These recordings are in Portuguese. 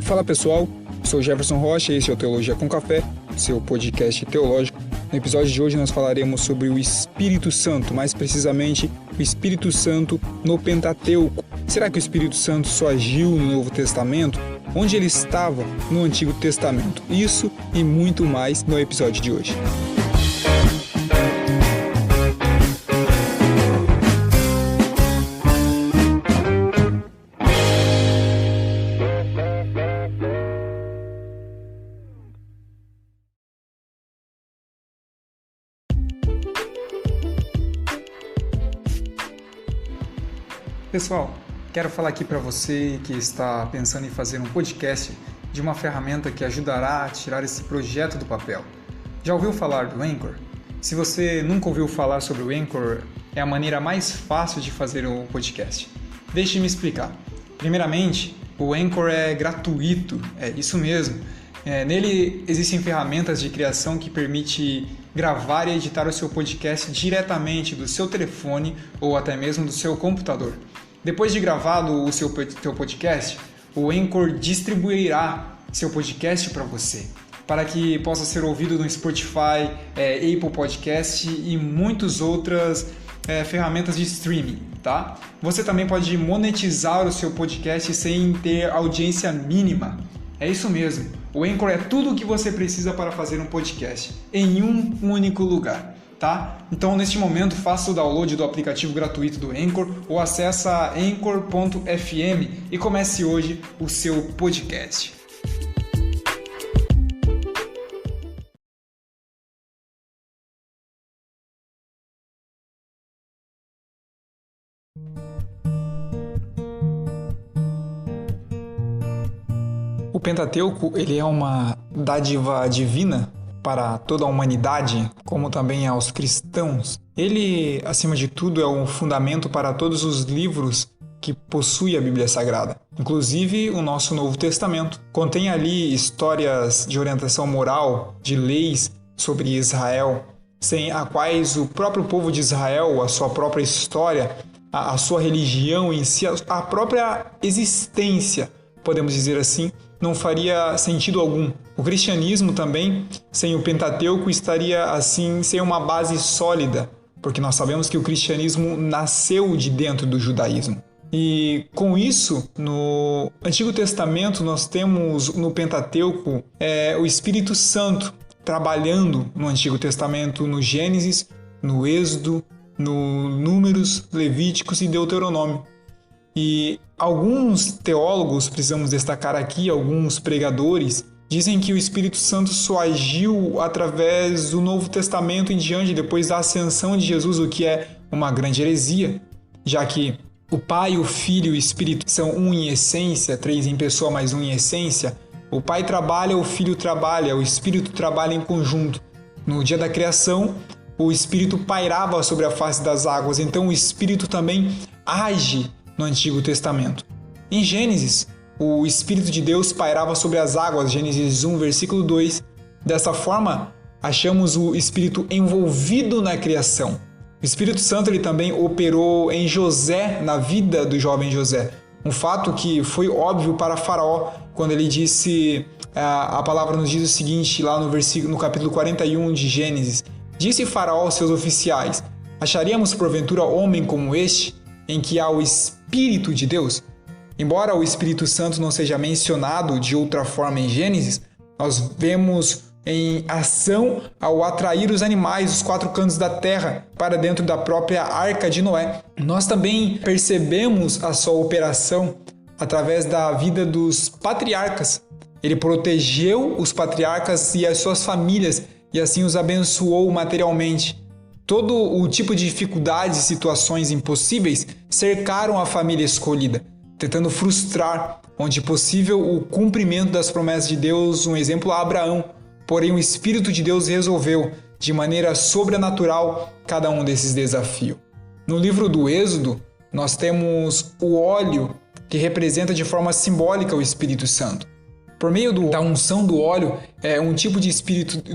Fala pessoal, sou Jefferson Rocha e esse é o Teologia com Café, seu podcast teológico. No episódio de hoje nós falaremos sobre o Espírito Santo, mais precisamente o Espírito Santo no Pentateuco. Será que o Espírito Santo só agiu no Novo Testamento? Onde ele estava no Antigo Testamento? Isso e muito mais no episódio de hoje. Pessoal, quero falar aqui para você que está pensando em fazer um podcast de uma ferramenta que ajudará a tirar esse projeto do papel. Já ouviu falar do Anchor? Se você nunca ouviu falar sobre o Anchor, é a maneira mais fácil de fazer um podcast. Deixe-me explicar. Primeiramente, o Anchor é gratuito, é isso mesmo. Nele existem ferramentas de criação que permitem gravar e editar o seu podcast diretamente do seu telefone ou até mesmo do seu computador. Depois de gravado o seu podcast, o Anchor distribuirá seu podcast para você, para que possa ser ouvido no Spotify, Apple Podcast e muitas outras ferramentas de streaming, tá? Você também pode monetizar o seu podcast sem ter audiência mínima. É isso mesmo, o Anchor é tudo o que você precisa para fazer um podcast, em um único lugar, tá? Então, neste momento, faça o download do aplicativo gratuito do Anchor ou acesse anchor.fm e comece hoje o seu podcast. O Pentateuco ele é uma dádiva divina para toda a humanidade, como também aos cristãos. Ele, acima de tudo, é um fundamento para todos os livros que possui a Bíblia Sagrada, inclusive o nosso Novo Testamento. Contém ali histórias de orientação moral, de leis sobre Israel, sem a quais o próprio povo de Israel, a sua própria história, a sua religião em si, a própria existência, podemos dizer assim, não faria sentido algum. O cristianismo também, sem o Pentateuco, estaria assim sem uma base sólida, porque nós sabemos que o cristianismo nasceu de dentro do judaísmo. E com isso, no Antigo Testamento, nós temos no Pentateuco o Espírito Santo trabalhando no Antigo Testamento, no Gênesis, no Êxodo, no Números, Levíticos e Deuteronômio. E alguns teólogos, precisamos destacar aqui, alguns pregadores, dizem que o Espírito Santo só agiu através do Novo Testamento em diante, depois da ascensão de Jesus, o que é uma grande heresia, já que o Pai, o Filho e o Espírito são um em essência, três em pessoa, mais um em essência. O Pai trabalha, o Filho trabalha, o Espírito trabalha em conjunto. No dia da criação, o Espírito pairava sobre a face das águas, então o Espírito também age no Antigo Testamento. Em Gênesis, o Espírito de Deus pairava sobre as águas, Gênesis 1, versículo 2. Dessa forma, achamos o Espírito envolvido na criação. O Espírito Santo ele também operou em José, na vida do jovem José. Um fato que foi óbvio para Faraó, quando ele disse, a palavra nos diz o seguinte, lá no capítulo 41 de Gênesis. Disse Faraó aos seus oficiais, acharíamos porventura homem como este, em que há o Espírito de Deus? Embora o Espírito Santo não seja mencionado de outra forma em Gênesis, nós vemos em ação ao atrair os animais dos quatro cantos da terra para dentro da própria arca de Noé. Nós também percebemos a sua operação através da vida dos patriarcas. Ele protegeu os patriarcas e as suas famílias e assim os abençoou materialmente. Todo o tipo de dificuldades e situações impossíveis cercaram a família escolhida, tentando frustrar, onde possível, o cumprimento das promessas de Deus, um exemplo a Abraão. Porém, o Espírito de Deus resolveu, de maneira sobrenatural, cada um desses desafios. No livro do Êxodo, nós temos o óleo, que representa de forma simbólica o Espírito Santo. Por meio da unção do óleo, é um tipo de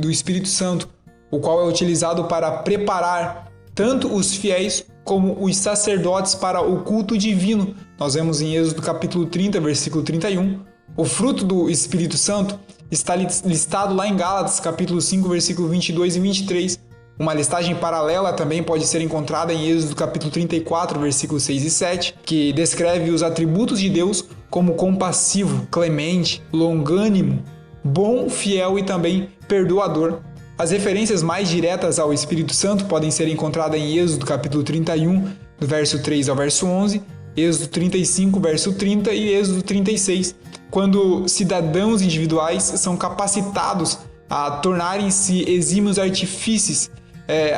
do Espírito Santo, o qual é utilizado para preparar tanto os fiéis como os sacerdotes para o culto divino. Nós vemos em Êxodo capítulo 30, versículo 31, O fruto do Espírito Santo está listado lá em Gálatas, capítulo 5, versículo 22 e 23. Uma listagem paralela também pode ser encontrada em Êxodo, capítulo 34, versículos 6 e 7, que descreve os atributos de Deus como compassivo, clemente, longânimo, bom, fiel e também perdoador. As referências mais diretas ao Espírito Santo podem ser encontradas em Êxodo, capítulo 31, do verso 3 ao verso 11, Êxodo 35, verso 30 e Êxodo 36, quando cidadãos individuais são capacitados a tornarem-se exímios artífices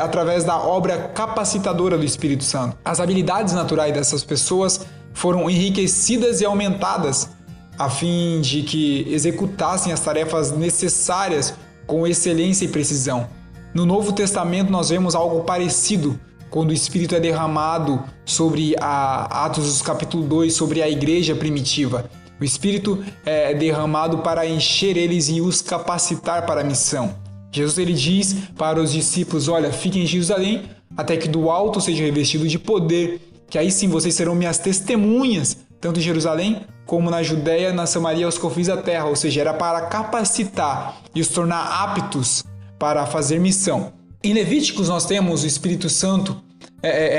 através da obra capacitadora do Espírito Santo. As habilidades naturais dessas pessoas foram enriquecidas e aumentadas a fim de que executassem as tarefas necessárias com excelência e precisão. No Novo Testamento nós vemos algo parecido quando o Espírito é derramado sobre Atos capítulo 2, sobre a igreja primitiva. O Espírito é derramado para encher eles e os capacitar para a missão. Jesus ele diz para os discípulos, olha, fiquem em Jerusalém até que do alto seja revestido de poder, que aí sim vocês serão minhas testemunhas, tanto em Jerusalém como na Judéia, na Samaria e aos confins da terra. Ou seja, era para capacitar e os tornar aptos para fazer missão. Em Levíticos nós temos o Espírito Santo,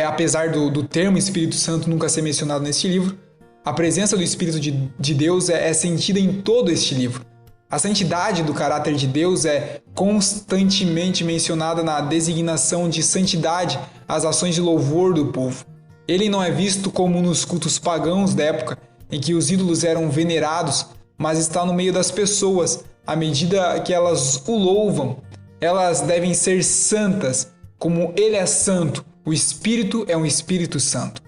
apesar do termo Espírito Santo nunca ser mencionado neste livro, a presença do Espírito de Deus é sentida em todo este livro. A santidade do caráter de Deus é constantemente mencionada na designação de santidade às ações de louvor do povo. Ele não é visto como nos cultos pagãos da época, em que os ídolos eram venerados, mas está no meio das pessoas, à medida que elas o louvam. Elas devem ser santas, como ele é santo. O Espírito é um Espírito Santo.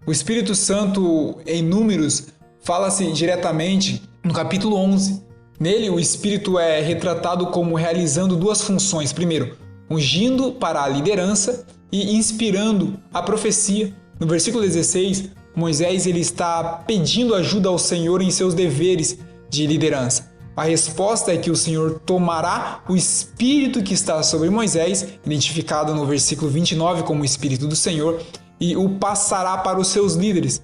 O Espírito Santo, em Números, fala-se diretamente no capítulo 11. Nele, o Espírito é retratado como realizando duas funções. Primeiro, ungindo para a liderança e inspirando a profecia. No versículo 16, Moisés ele está pedindo ajuda ao Senhor em seus deveres de liderança. A resposta é que o Senhor tomará o Espírito que está sobre Moisés, identificado no versículo 29 como o Espírito do Senhor, e o passará para os seus líderes.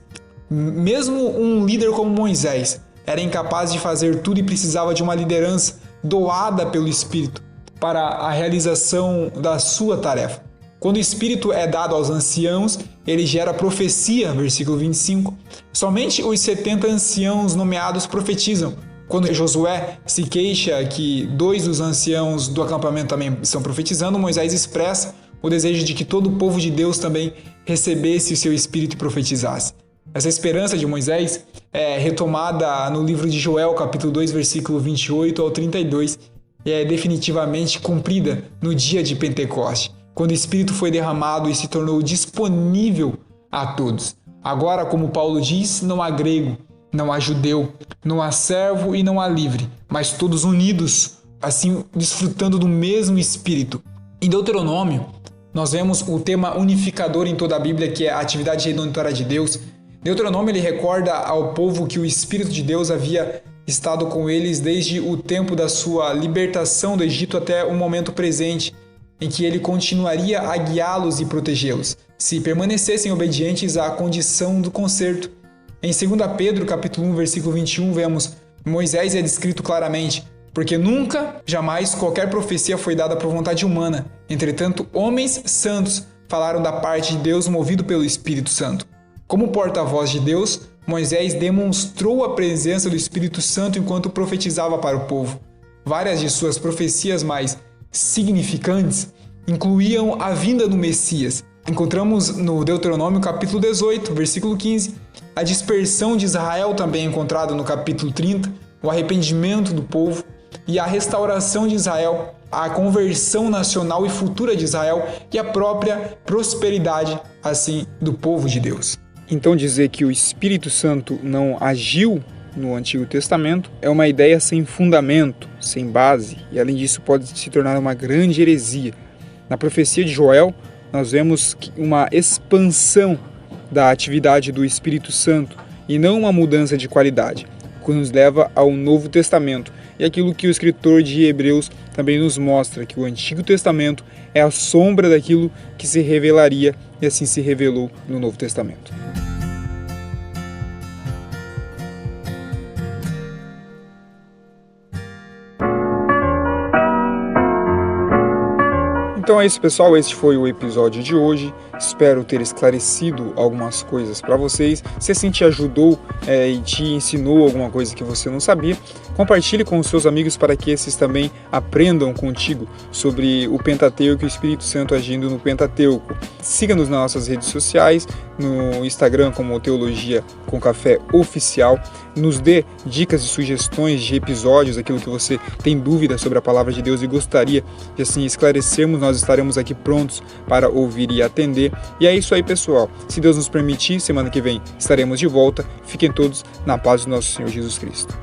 Mesmo um líder como Moisés era incapaz de fazer tudo e precisava de uma liderança doada pelo Espírito para a realização da sua tarefa. Quando o Espírito é dado aos anciãos, ele gera profecia, versículo 25. Somente os 70 anciãos nomeados profetizam. Quando Josué se queixa que 2 dos anciãos do acampamento também estão profetizando, Moisés expressa o desejo de que todo o povo de Deus também recebesse o seu Espírito e profetizasse. Essa esperança de Moisés é retomada no livro de Joel, capítulo 2, versículo 28 ao 32, e é definitivamente cumprida no dia de Pentecoste, quando o Espírito foi derramado e se tornou disponível a todos. Agora, como Paulo diz, não há grego, não há judeu, não há servo e não há livre, mas todos unidos, assim desfrutando do mesmo Espírito. Em Deuteronômio, nós vemos o tema unificador em toda a Bíblia, que é a atividade redentora de Deus. Deuteronômio ele recorda ao povo que o Espírito de Deus havia estado com eles desde o tempo da sua libertação do Egito até o momento presente, em que ele continuaria a guiá-los e protegê-los, se permanecessem obedientes à condição do concerto. Em 2 Pedro, capítulo 1, versículo 21, vemos Moisés é descrito claramente, porque nunca, jamais, qualquer profecia foi dada por vontade humana. Entretanto, homens santos falaram da parte de Deus movido pelo Espírito Santo. Como porta-voz de Deus, Moisés demonstrou a presença do Espírito Santo enquanto profetizava para o povo. Várias de suas profecias mais significantes incluíam a vinda do Messias. Encontramos no Deuteronômio capítulo 18, versículo 15, a dispersão de Israel, também encontrado no capítulo 30, o arrependimento do povo e a restauração de Israel, a conversão nacional e futura de Israel e a própria prosperidade, assim, do povo de Deus. Então dizer que o Espírito Santo não agiu no Antigo Testamento é uma ideia sem fundamento, sem base, e além disso pode se tornar uma grande heresia. Na profecia de Joel, nós vemos uma expansão da atividade do Espírito Santo e não uma mudança de qualidade, o que nos leva ao Novo Testamento. E aquilo que o escritor de Hebreus também nos mostra, que o Antigo Testamento é a sombra daquilo que se revelaria e assim se revelou no Novo Testamento. Então é isso, pessoal, este foi o episódio de hoje. Espero ter esclarecido algumas coisas para vocês. Se assim te ajudou e te ensinou alguma coisa que você não sabia, compartilhe com os seus amigos para que esses também aprendam contigo sobre o Pentateuco e o Espírito Santo agindo no Pentateuco. Siga-nos nas nossas redes sociais, no Instagram como Teologia com Café Oficial. Nos dê dicas e sugestões de episódios, aquilo que você tem dúvida sobre a Palavra de Deus e gostaria de assim esclarecermos. Nós estaremos aqui prontos para ouvir e atender. E é isso aí, pessoal. Se Deus nos permitir, semana que vem estaremos de volta. Fiquem todos na paz do nosso Senhor Jesus Cristo.